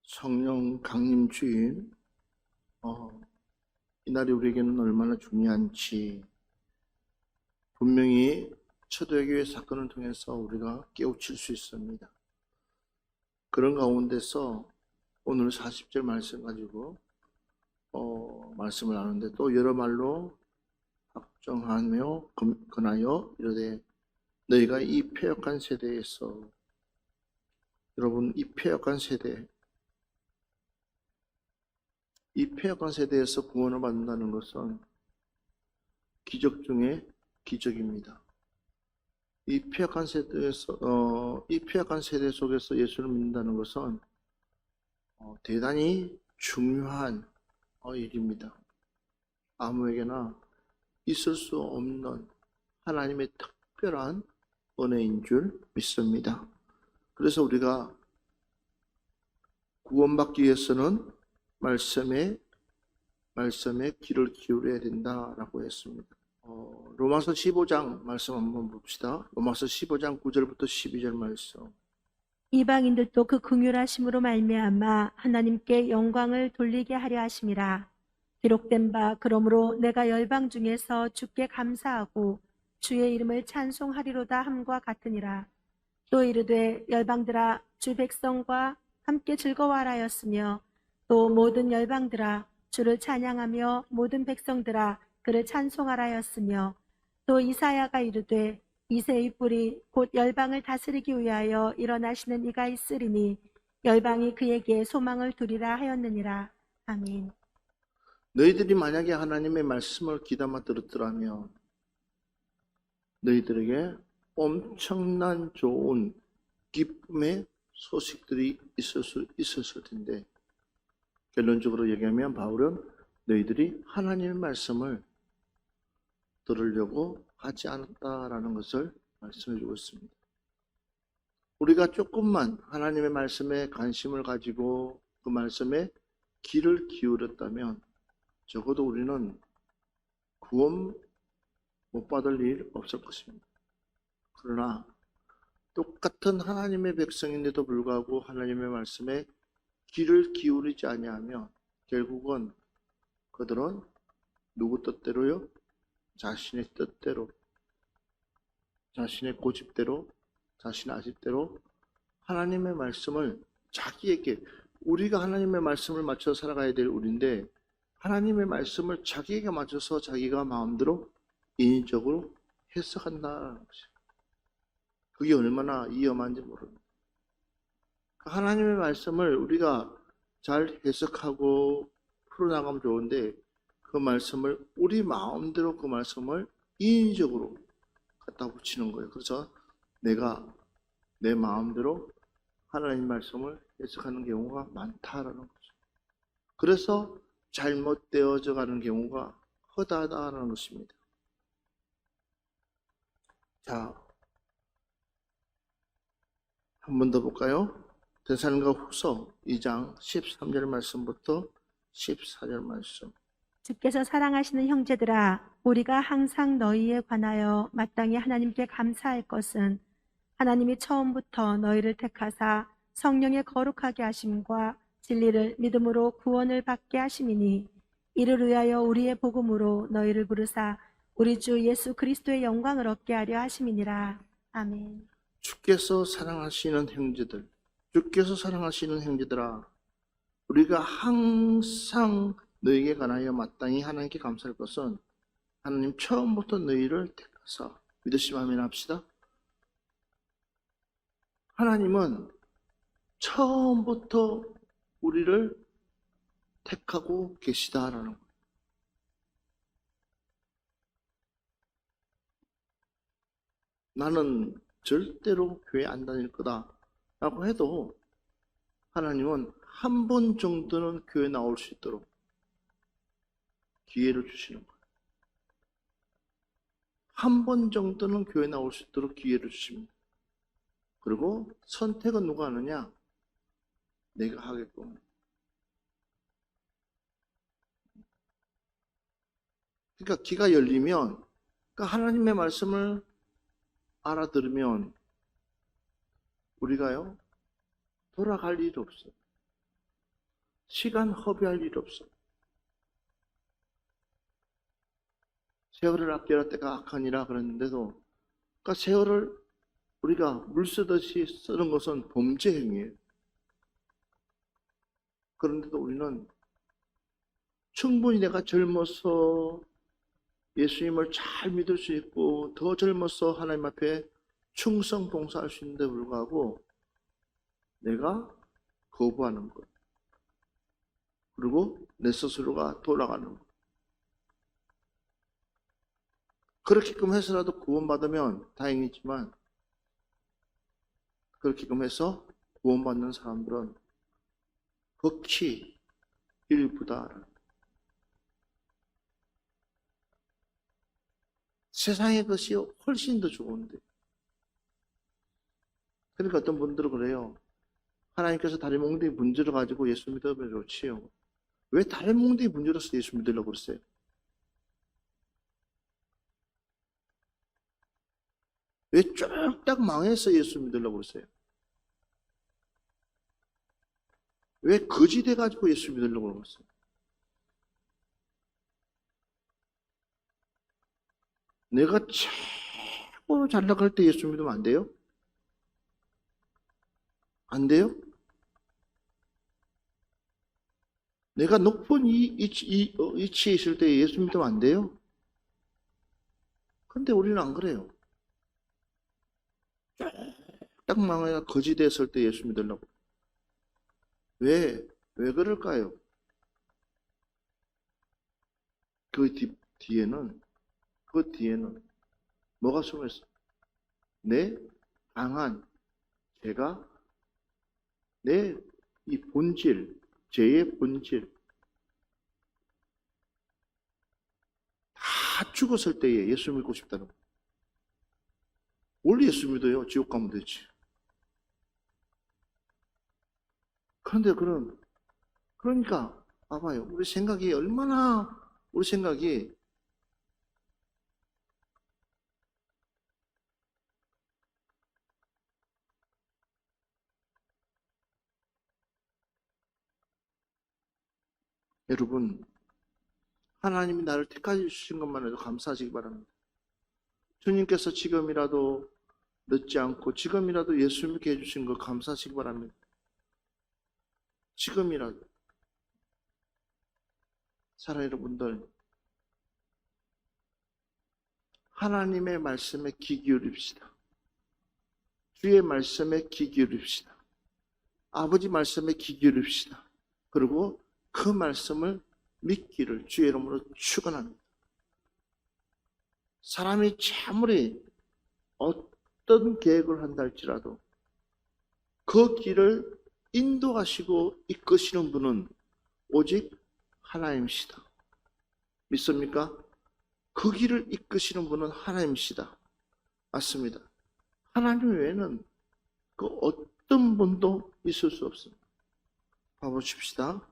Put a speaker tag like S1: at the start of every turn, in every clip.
S1: 성령 강림 주일, 이날이 우리에게는 얼마나 중요한지 분명히 초대교회 사건을 통해서 우리가 깨우칠 수 있습니다. 그런 가운데서 오늘 40절 말씀 가지고 말씀을 하는데, 또 여러 말로 확정하며 권하여 이르되 너희가 이 패역한 세대에서, 여러분, 이 패역한 세대에서 구원을 받는다는 것은 기적 중에 기적입니다. 이 패역한 세대 속에서 예수를 믿는다는 것은 대단히 중요한 일입니다. 아무에게나 있을 수 없는 하나님의 특별한 은혜인 줄 믿습니다. 그래서 우리가 구원받기 위해서는 말씀에 귀를 기울여야 된다라고 했습니다. 로마서 15장 말씀 한번 봅시다. 로마서 15장 9절부터 12절 말씀.
S2: 이방인들도 그 긍휼하심으로 말미암아 하나님께 영광을 돌리게 하려 하심이라. 기록된 바 그러므로 내가 열방 중에서 주께 감사하고 주의 이름을 찬송하리로다 함과 같으니라. 또 이르되 열방들아 주 백성과 함께 즐거워하라 하였으며, 또 모든 열방들아 주를 찬양하며 모든 백성들아 그를 찬송하라 하였으며, 또 이사야가 이르되 이새의 뿔이 곧 열방을 다스리기 위하여 일어나시는 이가 있으리니 열방이 그에게 소망을 두리라 하였느니라. 아멘.
S1: 너희들이 만약에 하나님의 말씀을 귀담아 들었더라면 너희들에게 엄청난 좋은 기쁨의 소식들이 있었을 텐데, 결론적으로 얘기하면 바울은 너희들이 하나님의 말씀을 들으려고 하지 않았다라는 것을 말씀해 주고 있습니다. 우리가 조금만 하나님의 말씀에 관심을 가지고 그 말씀에 귀를 기울였다면 적어도 우리는 구원 못 받을 일 없을 것입니다. 그러나 똑같은 하나님의 백성인데도 불구하고 하나님의 말씀에 귀를 기울이지 아니하면 결국은 그들은 누구 뜻대로요? 자신의 뜻대로, 자신의 고집대로, 자신의 아집대로 하나님의 말씀을 자기에게, 우리가 하나님의 말씀을 맞춰 살아가야 될 우리인데 하나님의 말씀을 자기에게 맞춰서 자기가 마음대로 인위적으로 해석한다는 것이에요. 그게 얼마나 위험한지 모릅니다. 하나님의 말씀을 우리가 잘 해석하고 풀어나가면 좋은데, 그 말씀을 우리 마음대로 그 말씀을 인위적으로 갖다 붙이는 거예요. 그래서 내가 내 마음대로 하나님 말씀을 해석하는 경우가 많다라는 거죠. 그래서 잘못되어져 가는 경우가 허다하다는 것입니다. 자, 한 번 더 볼까요? 데살로니가 후서 2장 13절 말씀부터 14절 말씀.
S2: 주께서 사랑하시는 형제들아, 우리가 항상 너희에 관하여 마땅히 하나님께 감사할 것은 하나님이 처음부터 너희를 택하사 성령의 거룩하게 하심과 진리를 믿음으로 구원을 받게 하심이니, 이를 위하여 우리의 복음으로 너희를 부르사 우리 주 예수 그리스도의 영광을 얻게 하려 하심이니라. 아멘.
S1: 주께서 사랑하시는 형제들아, 우리가 항상 너희에게 관하여 마땅히 하나님께 감사할 것은 하나님 처음부터 너희를 택하사, 믿으시면 아멘 합시다. 하나님은 처음부터 우리를 택하고 계시다라는 거예요. 나는 절대로 교회 안 다닐 거다 라고 해도 하나님은 한 번 정도는 교회 나올 수 있도록 기회를 주시는 거예요. 한 번 정도는 교회 나올 수 있도록 기회를 주십니다. 그리고 선택은 누가 하느냐? 내가 하게끔. 그러니까 귀가 열리면, 그러니까 하나님의 말씀을 알아들으면 우리가요 돌아갈 일이 없어요. 시간 허비할 일 없어. 세월을 아껴라 때가 악하니라 그랬는데도, 그러니까 세월을 우리가 물 쓰듯이 쓰는 것은 범죄 행위예요. 그런데도 우리는 충분히 내가 젊어서 예수님을 잘 믿을 수 있고 더 젊어서 하나님 앞에 충성 봉사할 수 있는데 불구하고 내가 거부하는 것, 그리고 내 스스로가 돌아가는 것. 그렇게끔 해서라도 구원받으면 다행이지만, 그렇게끔 해서 구원받는 사람들은 극히 일부다. 세상의 것이 훨씬 더 좋은데. 그러니까 어떤 분들은 그래요. 하나님께서 다리 몽둥이 문질러 가지고 예수 믿으면 좋지요. 왜 다리 몽둥이 문질러서 예수 믿으려고 그랬어요? 왜 쫄딱 망해서 예수 믿으려고 그랬어요? 왜 거지 돼가지고 예수 믿으려고 그랬어요? 내가 최고로 잘 나갈 때 예수 믿으면 안 돼요? 안 돼요? 내가 높은 위치에 있을 때 예수 믿으면 안 돼요? 근데 우리는 안 그래요. 딱 망해야 거지 됐을 때 예수 믿으려고. 왜 그럴까요? 그 뒤에는 뭐가 숨어 있어? 내 강한 죄가, 내 이 본질, 죄의 본질, 다 죽었을 때에 예수 믿고 싶다는 거예요. 원래 예수 믿어요. 지옥 가면 되지. 그런데 그러니까 봐봐요. 우리 생각이 여러분, 하나님이 나를 택하여 주신 것만 해도 감사하시기 바랍니다. 주님께서 지금이라도 늦지 않고 지금이라도 예수 믿게 해주신 거 감사하시기 바랍니다. 지금이라도. 사랑하는 여러분들, 하나님의 말씀에 귀 기울입시다. 주의 말씀에 귀 기울입시다. 아버지 말씀에 귀 기울입시다. 그리고 그 말씀을 믿기를 주의 이름으로 축원합니다. 사람이 아무리 어떤 계획을 한다 할지라도 그 길을 인도하시고 이끄시는 분은 오직 하나님이시다. 믿습니까? 그 길을 이끄시는 분은 하나님이시다. 맞습니다. 하나님 외에는 그 어떤 분도 있을 수 없습니다. 봐보십시다.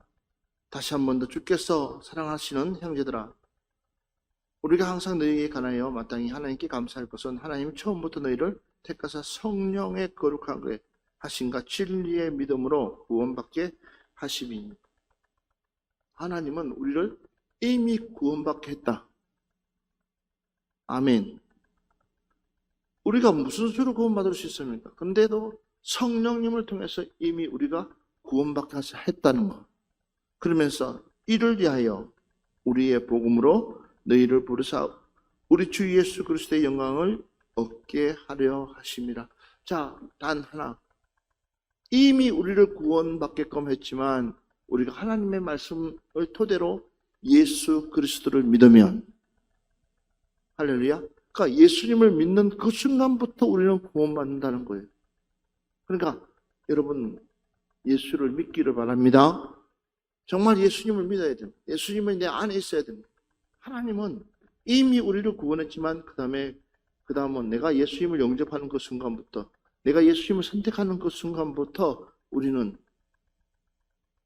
S1: 다시 한 번 더 주께서 사랑하시는 형제들아, 우리가 항상 너희에게 관하여 마땅히 하나님께 감사할 것은 하나님이 처음부터 너희를 택하사 성령의 거룩하게 하신가 진리의 믿음으로 구원받게 하심이니. 하나님은 우리를 이미 구원받게 했다. 아멘. 우리가 무슨 수로 구원받을 수 있습니까? 근데도 성령님을 통해서 이미 우리가 구원받게 했다는 것. 그러면서 이를 위하여 우리의 복음으로 너희를 부르사 우리 주 예수 그리스도의 영광을 얻게 하려 하심이라. 자, 단 하나. 이미 우리를 구원받게끔 했지만 우리가 하나님의 말씀을 토대로 예수 그리스도를 믿으면, 할렐루야. 그러니까 예수님을 믿는 그 순간부터 우리는 구원받는다는 거예요. 그러니까 여러분, 예수를 믿기를 바랍니다. 정말 예수님을 믿어야 됩니다. 예수님은 내 안에 있어야 됩니다. 하나님은 이미 우리를 구원했지만 그 다음은 내가 예수님을 영접하는 그 순간부터, 내가 예수님을 선택하는 그 순간부터 우리는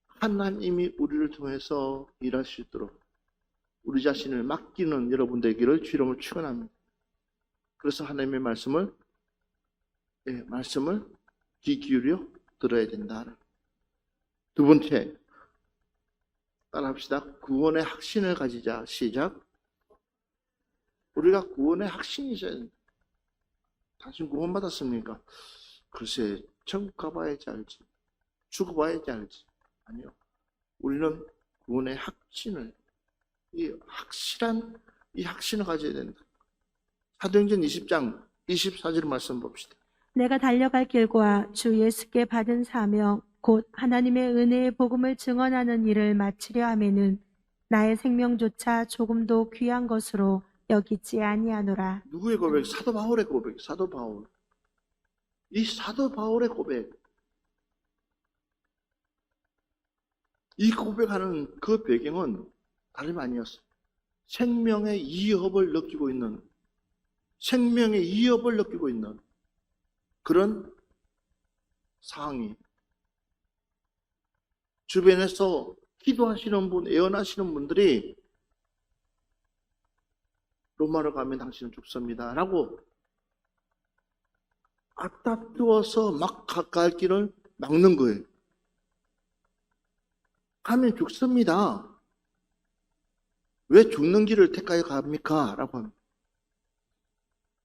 S1: 하나님이 우리를 통해서 일할 수 있도록 우리 자신을 맡기는 여러분 되기를 주님을 축원합니다. 그래서 하나님의 말씀을 귀 기울여 들어야 된다. 두 번째, 따라합시다. 구원의 확신을 가지자. 시작. 우리가 구원의 확신이 있어야 된다. 당신 구원받았습니까? 글쎄, 천국 가봐야지 알지. 죽어봐야지 알지. 아니요. 우리는 구원의 확신을, 이 확신을 가져야 된다. 사도행전 20장 24절 말씀 봅시다.
S2: 내가 달려갈 길과 주 예수께 받은 사명 곧 하나님의 은혜의 복음을 증언하는 일을 마치려 하면은 나의 생명조차 조금도 귀한 것으로 여기지 아니하노라.
S1: 누구의 고백? 사도 바울의 고백. 사도 바울. 이 사도 바울의 고백. 이 고백하는 그 배경은 다름 아니었어요. 생명의 위협을 느끼고 있는 그런 상황이 주변에서 기도하시는 분, 예언하시는 분들이 로마로 가면 당신은 죽습니다 라고 앞다투어서 막 갈 길을 막는 거예요. 가면 죽습니다. 왜 죽는 길을 택하여 갑니까? 라고 합니다.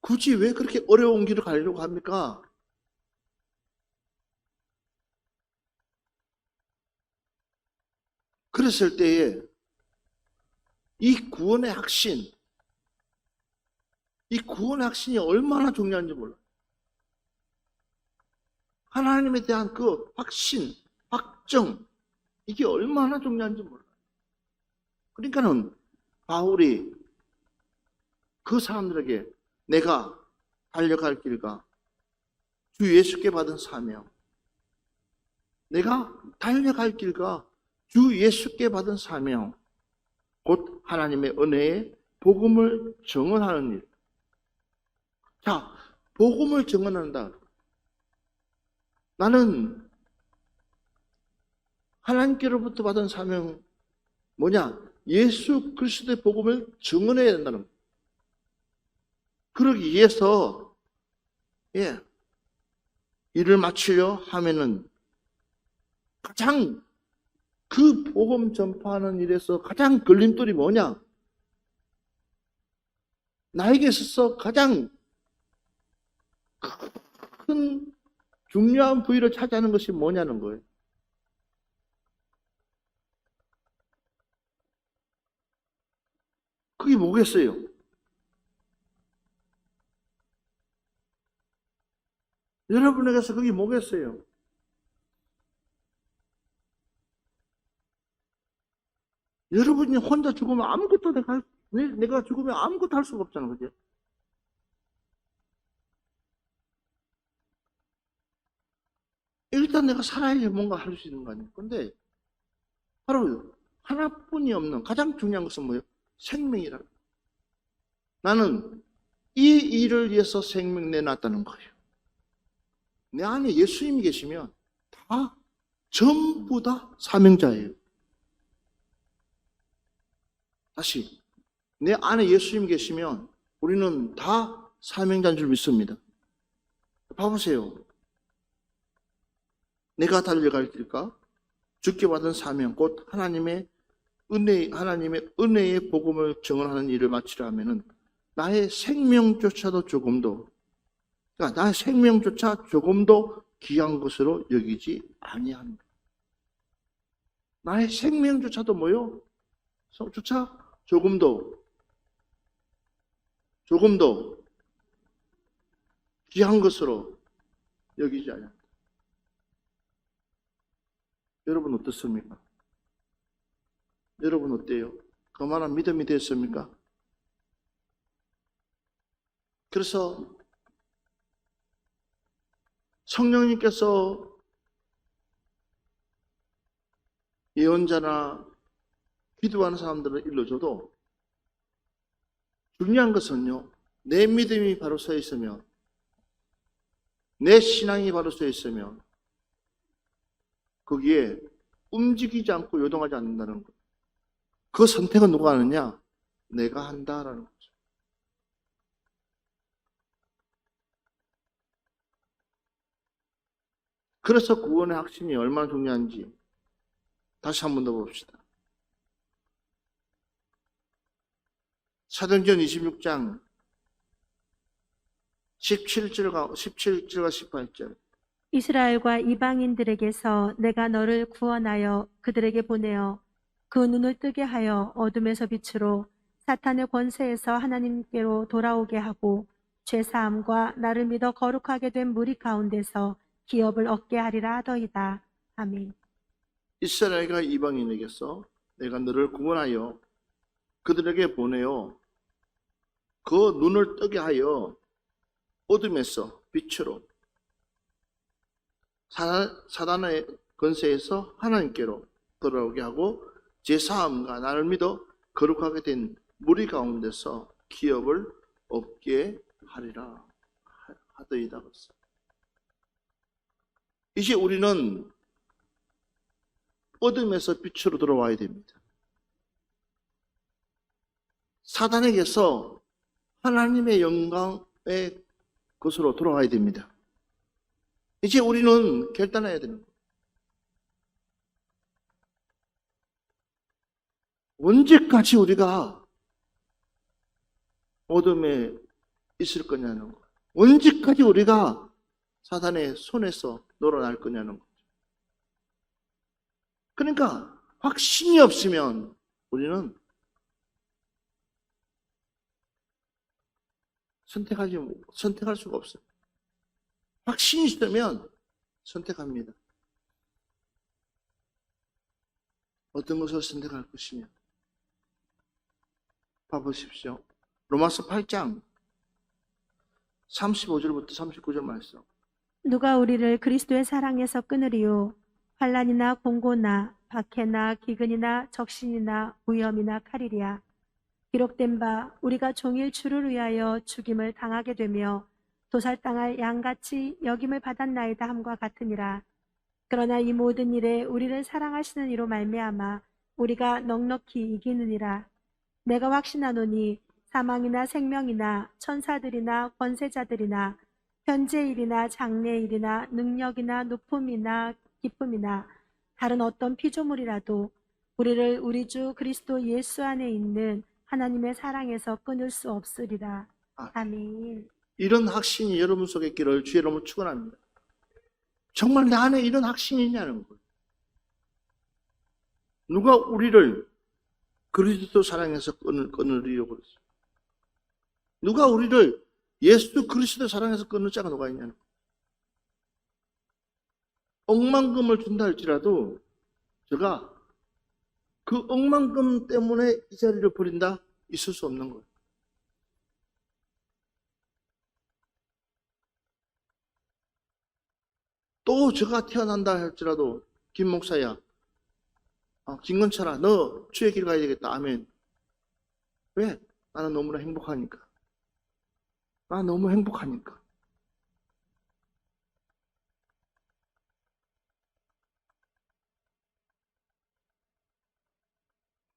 S1: 굳이 왜 그렇게 어려운 길을 가려고 합니까? 그랬을 때에 이 구원의 확신이 얼마나 중요한지 몰라요. 하나님에 대한 그 확신, 확정, 이게 얼마나 중요한지 몰라요. 그러니까는 바울이 그 사람들에게 내가 달려갈 길과 주 예수께 받은 사명, 내가 달려갈 길과 주 예수께 받은 사명, 곧 하나님의 은혜의 복음을 증언하는 일. 자, 복음을 증언한다. 나는 하나님께로부터 받은 사명 뭐냐? 예수 그리스도의 복음을 증언해야 된다는 거예요. 그러기 위해서 일을 마치려 하면은 가장 그 복음 전파하는 일에서 가장 걸림돌이 뭐냐? 나에게 있어서 가장 큰 중요한 부위를 차지하는 것이 뭐냐는 거예요. 그게 뭐겠어요? 여러분에게서 그게 뭐겠어요? 여러분이 혼자 죽으면 아무것도 내가 죽으면 아무것도 할 수가 없잖아, 그죠? 일단 내가 살아야 뭔가 할 수 있는 거 아니에요. 근데 바로 하나뿐이 없는 가장 중요한 것은 뭐예요? 생명이라. 나는 이 일을 위해서 생명 내놨다는 거예요. 내 안에 예수님이 계시면 전부 다 사명자예요. 다시, 내 안에 예수님이 계시면 우리는 다 사명자인 줄 믿습니다. 봐보세요. 내가 달려갈 길과 주께 받은 사명, 곧 하나님의 은혜의 복음을 증언하는 일을 마치려 하면은 나의 생명조차도 그러니까 나의 생명조차 조금도 귀한 것으로 여기지 아니합니다. 나의 생명조차도 뭐요? 조차 조금도 귀한 것으로 여기지 않습니다. 여러분 어떻습니까? 여러분 어때요? 그만한 믿음이 됐습니까? 그래서 성령님께서 예언자나 기도하는 사람들을 일러줘도 중요한 것은요, 내 믿음이 바로 서 있으면, 내 신앙이 바로 서 있으면 거기에 움직이지 않고 요동하지 않는다는 것. 그 선택은 누가 하느냐? 내가 한다라는 거죠. 그래서 구원의 확신이 얼마나 중요한지 다시 한 번 더 봅시다. 사도행전 26장 17절과 18절.
S2: 이스라엘과 이방인들에게서 내가 너를 구원하여 그들에게 보내어 그 눈을 뜨게 하여 어둠에서 빛으로 사탄의 권세에서 하나님께로 돌아오게 하고 죄사함과 나를 믿어 거룩하게 된 무리 가운데서 기업을 얻게 하리라 하더이다. 아멘.
S1: 이스라엘과 이방인에게서 내가 너를 구원하여 그들에게 보내어 그 눈을 뜨게 하여 어둠에서 빛으로 사단의 권세에서 하나님께로 돌아오게 하고 제사함과 나를 믿어 거룩하게 된 무리 가운데서 기업을 얻게 하리라 하더이다. 이제 우리는 어둠에서 빛으로 돌아와야 됩니다. 사단에게서 하나님의 영광의 곳으로 돌아와야 됩니다. 이제 우리는 결단해야 됩니다. 언제까지 우리가 어둠에 있을 거냐는 거. 언제까지 우리가 사단의 손에서 놀아날 거냐는 거죠. 그러니까 확신이 없으면 우리는 선택할 수가 없어요. 확신이 있으면 선택합니다. 어떤 것을 선택할 것이냐. 봐보십시오. 로마서 8장 35절부터 39절 말씀.
S2: 누가 우리를 그리스도의 사랑에서 끊으리요? 환난이나 공고나 박해나 기근이나 적신이나 위험이나 칼이랴. 기록된 바 우리가 종일 주를 위하여 죽임을 당하게 되며 도살당할 양같이 여김을 받았나이다 함과 같으니라. 그러나 이 모든 일에 우리를 사랑하시는 이로 말미암아 우리가 넉넉히 이기느니라. 내가 확신하노니 사망이나 생명이나 천사들이나 권세자들이나 현재일이나 장래일이나 능력이나 높음이나 기쁨이나 다른 어떤 피조물이라도 우리를 우리 주 그리스도 예수 안에 있는 하나님의 사랑에서 끊을 수 없으리라. 아멘.
S1: 이런 확신이 여러분 속에 있기를 주의 이름으로 축원합니다. 정말 내 안에 이런 확신이 있냐는 거예요. 누가 우리를 그리스도 사랑에서 끊으려고 그랬어요. 누가 우리를 예수 그리스도 사랑에서 끊을 자가 누가 있냐는 거예요. 억만금을 준다 할지라도 제가 그 억만금 때문에 이 자리를 버린다? 있을 수 없는 거예요. 또 제가 태어난다 할지라도 김 목사야, 김건철아, 너 주의 길 가야 되겠다. 아멘. 왜? 나는 너무나 행복하니까. 나 너무 행복하니까.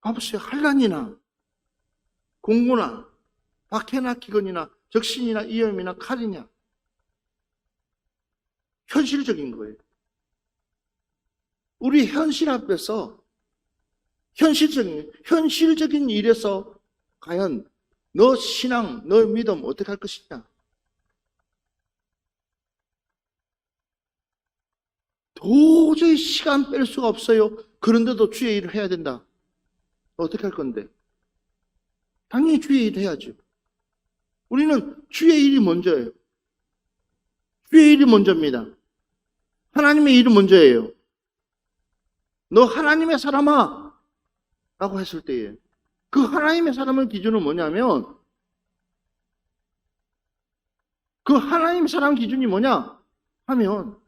S1: 봐보세요. 환난이나 공고나 박해나 기근이나 적신이나 위험이나 칼이냐. 현실적인 거예요. 우리 현실 앞에서 현실적인 일에서 과연 너 신앙, 너 믿음 어떻게 할 것이냐. 도저히 시간 뺄 수가 없어요. 그런데도 주의 일을 해야 된다. 어떻게 할 건데? 당연히 주의 일을 해야죠. 우리는 주의 일이 먼저예요. 주의 일이 먼저입니다. 하나님의 일이 먼저예요. 너 하나님의 사람아 라고 했을 때에 그 하나님의 사람의 기준은 뭐냐면 그 하나님의 사람 기준이 뭐냐 하면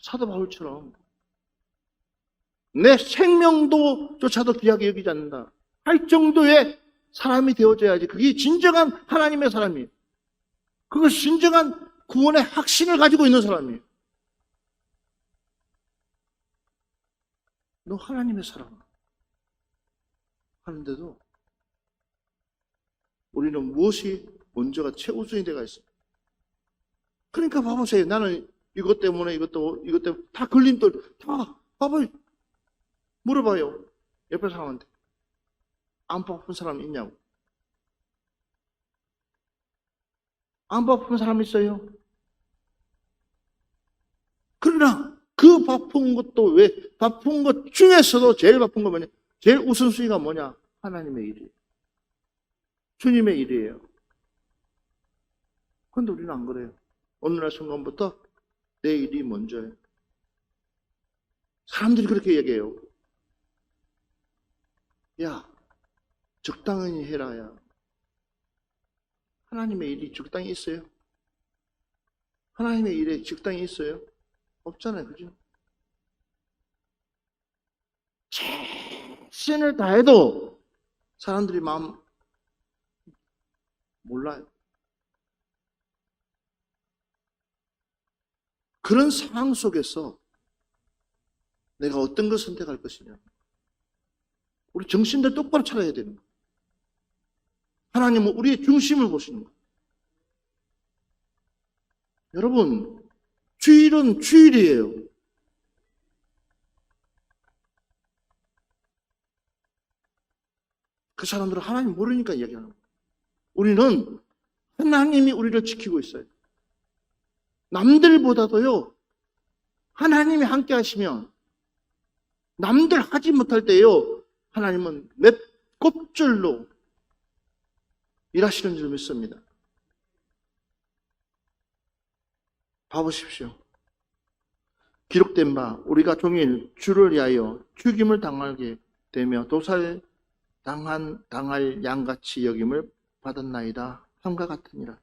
S1: 사도 바울처럼 내 생명도조차도 귀하게 여기지 않는다 할 정도의 사람이 되어져야지 그게 진정한 하나님의 사람이에요. 그것이 진정한 구원의 확신을 가지고 있는 사람이에요. 너 하나님의 사람 하는데도 우리는 무엇이 먼저가 최우선이 되어 있습니다. 그러니까 봐보세요. 나는 이것 때문에 다 걸림돌 다 봐봐요. 물어봐요. 옆에 사람한테. 안 바쁜 사람 있냐고. 안 바쁜 사람 있어요. 그러나 그 바쁜 것도 왜 바쁜 것 중에서도 제일 바쁜 거 뭐냐? 제일 우선순위가 뭐냐? 하나님의 일이에요. 주님의 일이에요. 그런데 우리는 안 그래요. 어느 날 순간부터 내 일이 먼저예요. 사람들이 그렇게 얘기해요. 야, 적당히 해라. 야. 하나님의 일이 적당히 있어요? 하나님의 일에 적당히 있어요? 없잖아요. 그죠? 최선을 다해도 사람들이 마음 몰라요. 그런 상황 속에서 내가 어떤 걸 선택할 것이냐. 우리 정신들 똑바로 차려야 되는 거예요. 하나님은 우리의 중심을 보시는 거예요. 여러분, 주일은 주일이에요. 그 사람들은 하나님 모르니까 이야기하는 거예요. 우리는 하나님이 우리를 지키고 있어요. 남들보다도요, 하나님이 함께 하시면 남들 하지 못할 때요, 하나님은 몇 곱절로 일하시는 줄 믿습니다. 봐보십시오. 기록된 바 우리가 종일 주를 위하여 죽임을 당하게 되며 당할 양같이 여김을 받았나이다 함과 같으니라.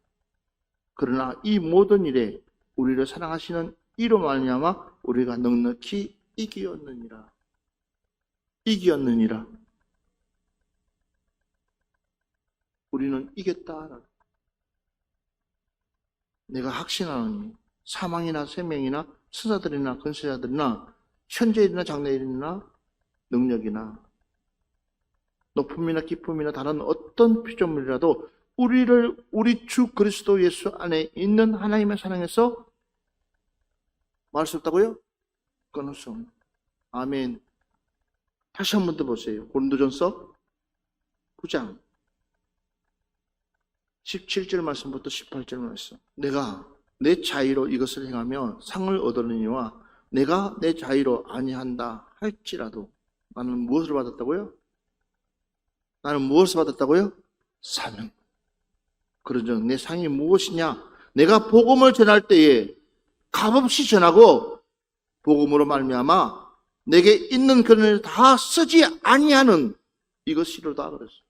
S1: 그러나 이 모든 일에 우리를 사랑하시는 이로 말미암아 우리가 넉넉히 이기었느니라. 우리는 이겼다. 내가 확신하노니 사망이나 생명이나 천사들이나 권세자들이나 현재일이나 장래일이나 능력이나 높음이나 깊음이나 다른 어떤 피조물이라도 우리를 우리 주 그리스도 예수 안에 있는 하나님의 사랑에서 말할 수 없다고요? 끊을 수 없는. 아멘. 다시 한 번 더 보세요. 고린도전서 9장 17절 말씀부터 18절 말씀. 내가 내 자의로 이것을 행하며 상을 얻으려니와 내가 내 자의로 아니한다 할지라도 나는 무엇을 받았다고요? 사명. 그러죠. 내 상이 무엇이냐? 내가 복음을 전할 때에 값없이 전하고 복음으로 말미암아 내게 있는 그릇을 다 쓰지 아니하는 이것이로다 그랬어요.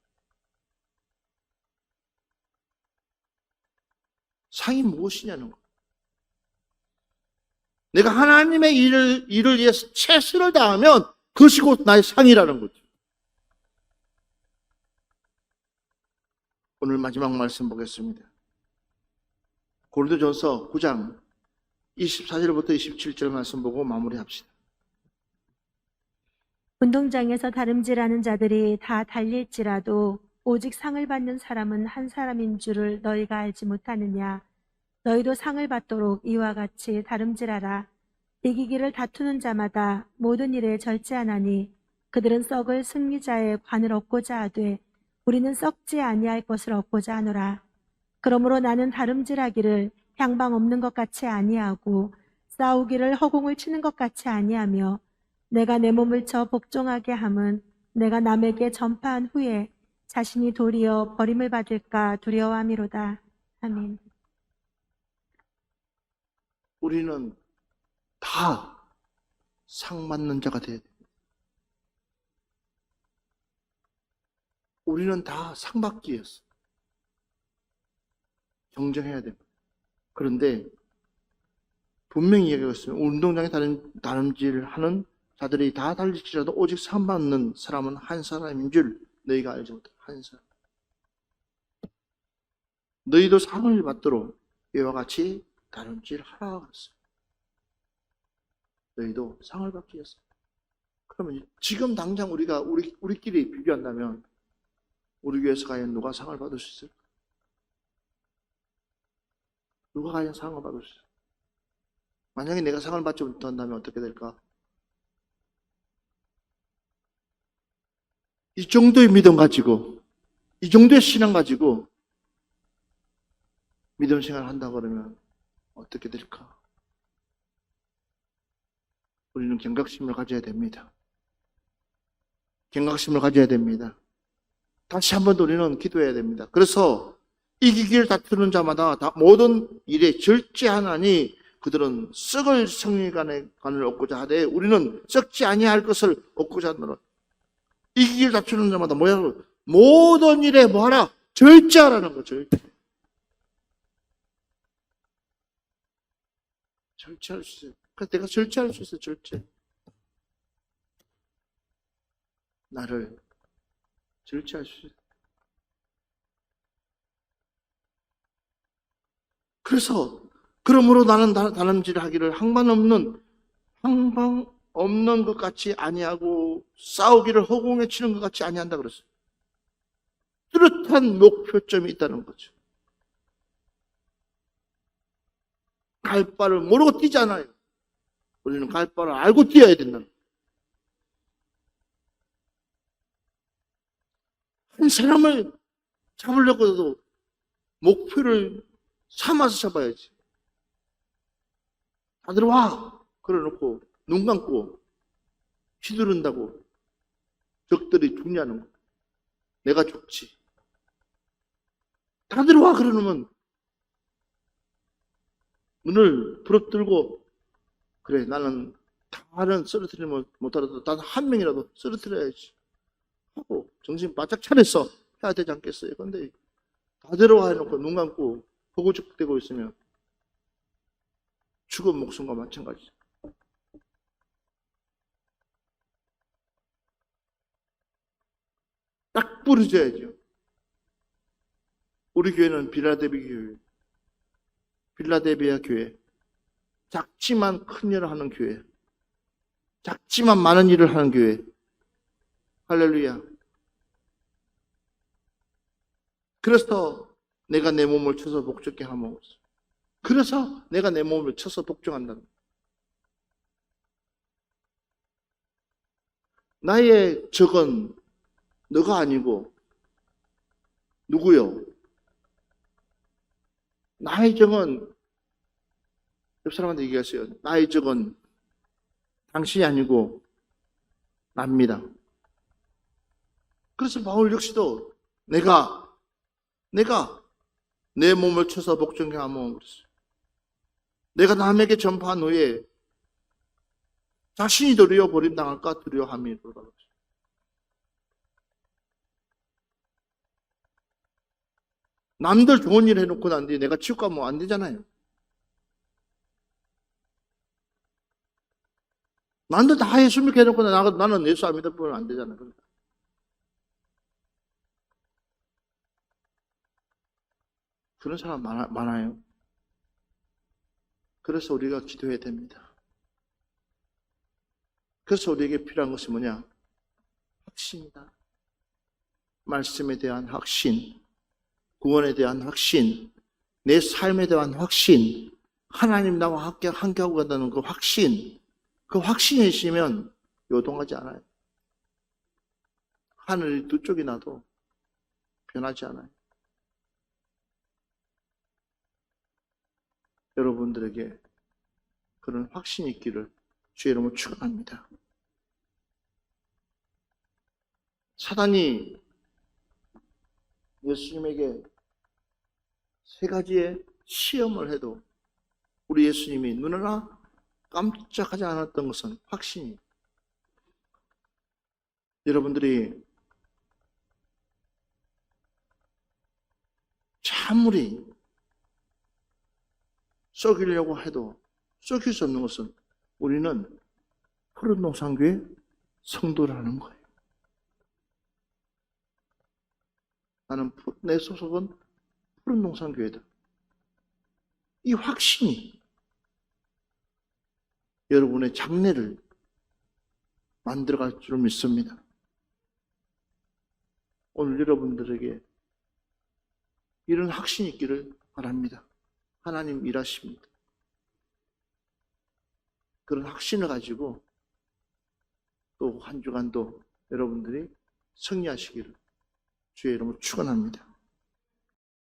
S1: 상이 무엇이냐는 거. 내가 하나님의 일을 위해서 최선을 다하면 그것이 곧 나의 상이라는 거죠. 오늘 마지막 말씀 보겠습니다. 고린도전서 9장 24절부터 27절 말씀 보고 마무리합시다.
S2: 운동장에서 다름질하는 자들이 다 달릴지라도 오직 상을 받는 사람은 한 사람인 줄을 너희가 알지 못하느냐. 너희도 상을 받도록 이와 같이 다름질하라. 이기기를 다투는 자마다 모든 일에 절제하나니 그들은 썩을 승리자의 관을 얻고자 하되 우리는 썩지 아니할 것을 얻고자 하노라. 그러므로 나는 다름질하기를 향방 없는 것 같이 아니하고 싸우기를 허공을 치는 것 같이 아니하며 내가 내 몸을 쳐 복종하게 함은 내가 남에게 전파한 후에 자신이 도리어 버림을 받을까 두려워함이로다. 아멘.
S1: 우리는 다 상 맞는 자가 돼야 됩니다. 우리는 다 상 받기 위해서 경쟁해야 됩니다. 그런데 분명히 얘기하고 있습니다. 운동장에 다름질 하는 자들이 다 달릴지라도 오직 상 받는 사람은 한 사람인 줄 너희가 알지 못해. 한 사람. 너희도 상을 받도록 이와 같이 다름질 하라 그랬어요. 너희도 상을 받기 위해서. 그러면 지금 당장 우리끼리 비교한다면 우리 교회에서 과연 누가 상을 받을 수 있을까? 누가 과연 상을 받을 수 있을까? 만약에 내가 상을 받지 못한다면 어떻게 될까? 이 정도의 믿음 가지고, 이 정도의 신앙 가지고 믿음 생활을 한다 그러면 어떻게 될까? 우리는 경각심을 가져야 됩니다. 경각심을 가져야 됩니다. 다시 한번 우리는 기도해야 됩니다. 그래서 이기기를 다투는 자마다 모든 일에 절제하나니 그들은 썩을 성리간을 얻고자 하되 우리는 썩지 아니할 것을 얻고자 하노라. 이기기를 다투는 자마다 뭐야? 모든 일에 뭐하라? 절제하라는 거. 절제할 수 있어요. 그래서 내가 절제할 수 있어요. 절제. 나를 절제할 수 있어요. 그래서 그러므로 나는 다름질하기를 항방 없는 것 같이 아니하고 싸우기를 허공에 치는 것 같이 아니한다 그랬어요. 뚜렷한 목표점이 있다는 거죠. 갈 바를 모르고 뛰잖아요. 우리는 갈 바를 알고 뛰어야 된다. 한 사람을 잡으려고 해도 목표를 삼아서 잡아야지. 다들 와! 그래놓고 눈 감고 휘두른다고 적들이 죽냐는 거. 내가 죽지. 다들 와! 그러면 눈을 부릅뜨고 그래 나는 다는 쓰러뜨리면 못하더라도 단 한 명이라도 쓰러뜨려야지 하고 정신 바짝 차려서 해야 되지 않겠어요? 그런데 다들 와 해놓고 눈 감고 보고죽되고 있으면 죽은 목숨과 마찬가지죠. 딱 부러져야죠. 우리 교회는 빌라델비아 교회. 작지만 큰 일을 하는 교회. 작지만 많은 일을 하는 교회. 할렐루야. 그래서 내가 내 몸을 쳐서 복종케 하므로. 그래서 내가 내 몸을 쳐서 복종한다는 거예요. 나의 적은 너가 아니고 누구요? 나의 적은 옆 사람한테 얘기하세요. 나의 적은 당신이 아니고 납니다. 그래서 바울 역시도 내가 내 몸을 쳐서 복종케 하면 그랬어요. 내가 남에게 전파한 후에 자신이 도리어 버림당할까 두려워함이로다. 남들 좋은 일 해놓고 난 뒤에 내가 치우 가면 안 되잖아요. 남들 다 예수 믿게 해놓고 나는 예수 안 믿어보면 안 되잖아요. 그런 사람 많아요. 그래서 우리가 기도해야 됩니다. 그래서 우리에게 필요한 것이 뭐냐? 확신이다. 말씀에 대한 확신, 구원에 대한 확신, 내 삶에 대한 확신, 하나님 나와 함께하고 간다는 그 확신, 그 확신이 있으면 요동하지 않아요. 하늘이 두 쪽이 나도 변하지 않아요. 여러분들에게 그런 확신이 있기를 주의 이름으로 축원합니다. 사단이 예수님에게 세 가지의 시험을 해도 우리 예수님이 눈 하나 깜짝하지 않았던 것은 확신이. 여러분들이 아무리 썩이려고 해도 썩일 수 없는 것은 우리는 푸른 농산교회 성도라는 거예요. 내 소속은 푸른 농산교회다. 이 확신이 여러분의 장래를 만들어갈 줄 믿습니다. 오늘 여러분들에게 이런 확신이 있기를 바랍니다. 하나님 일하십니다. 그런 확신을 가지고 또 한 주간도 여러분들이 승리하시기를 주의 이름으로 축원합니다.